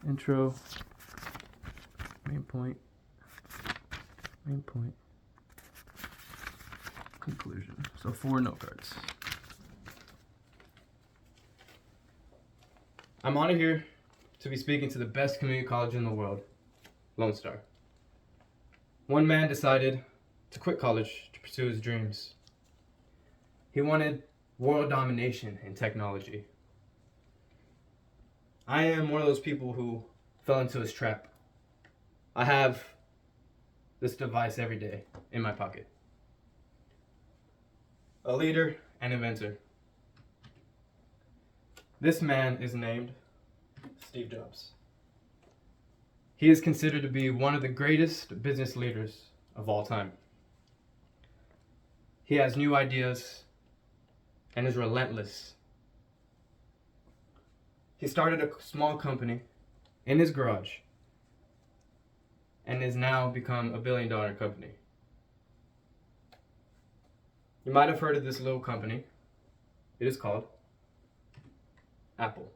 Intro, main point, conclusion. So 4 note cards. I'm honored here to be speaking to the best community college in the world, Lone Star. One man decided to quit college to pursue his dreams. He wanted world domination in technology. I am one of those people who fell into his trap. I have this device every day in my pocket. A leader and inventor. This man is named Steve Jobs. He is considered to be one of the greatest business leaders of all time. He has new ideas and is relentless. He started a small company in his garage and has now become a billion-dollar company. You might have heard of this little company. It is called Apple.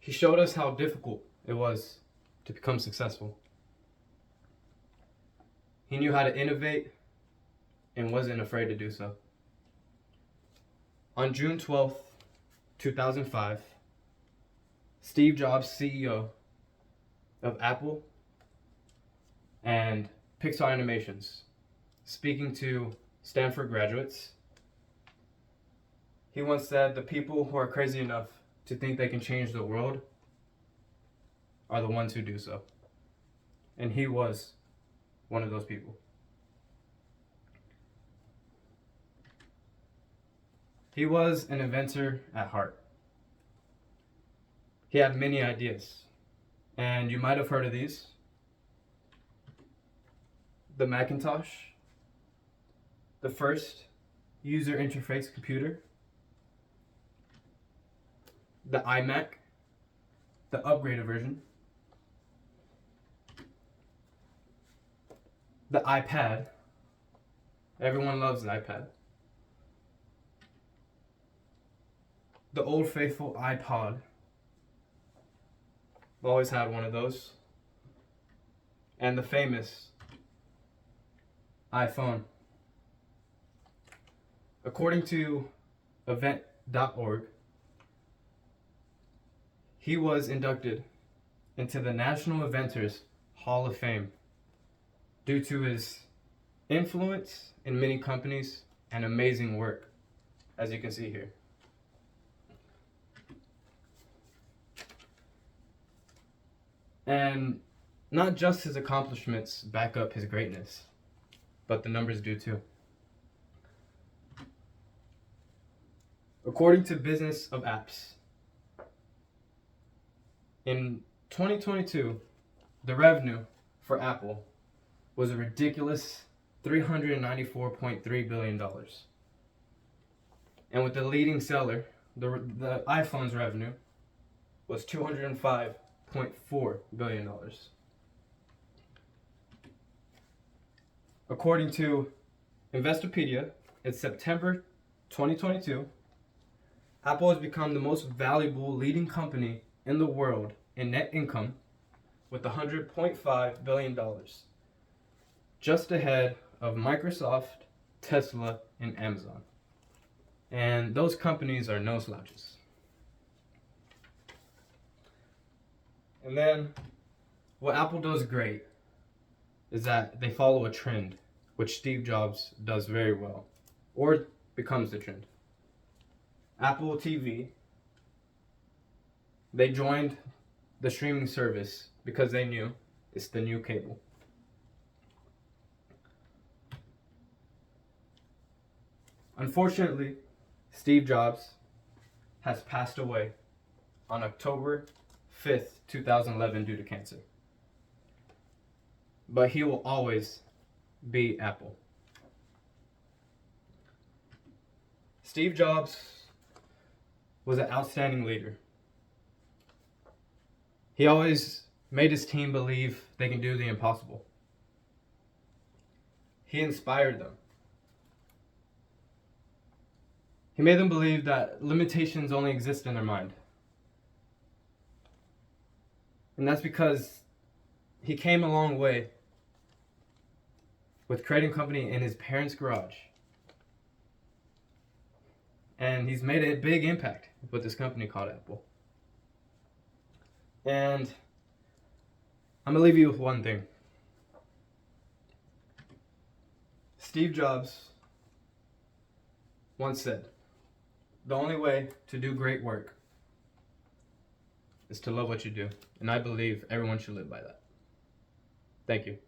He showed us how difficult it was to become successful. He knew how to innovate and wasn't afraid to do so. On June 12th, 2005, Steve Jobs, CEO of Apple and Pixar Animations, speaking to Stanford graduates, he once said, "The people who are crazy enough to think they can change the world are the ones who do so." And he was one of those people. He was an inventor at heart. He had many ideas, and you might have heard of these. The Macintosh, the first user interface computer, the iMac, the upgraded version, the iPad, everyone loves the iPad, the old faithful iPod, I've always had one of those, and the famous iPhone. According to event.org, he was inducted into the National Inventors Hall of Fame due to his influence in many companies and amazing work, as you can see here. And not just his accomplishments back up his greatness, but the numbers do too. According to Business of Apps, in 2022, the revenue for Apple was a ridiculous $394.3 billion. And with the leading seller, the iPhone's revenue was $205.4 billion. According to Investopedia, in September 2022, Apple has become the most valuable leading company in the world in net income with $100.5 billion, just ahead of Microsoft, Tesla, and Amazon. And those companies are no slouches. And then what Apple does great is that they follow a trend, which Steve Jobs does very well, or becomes the trend. Apple TV, they joined the streaming service because they knew it's the new cable. Unfortunately, Steve Jobs has passed away on October 5th, 2011 due to cancer. But he will always be Apple. Steve Jobs was an outstanding leader. He always made his team believe they can do the impossible. He inspired them. He made them believe that limitations only exist in their mind. And that's because he came a long way with creating a company in his parents' garage. And he's made a big impact with this company called Apple. And I'm going to leave you with one thing. Steve Jobs once said, the only way to do great work is to love what you do. And I believe everyone should live by that. Thank you.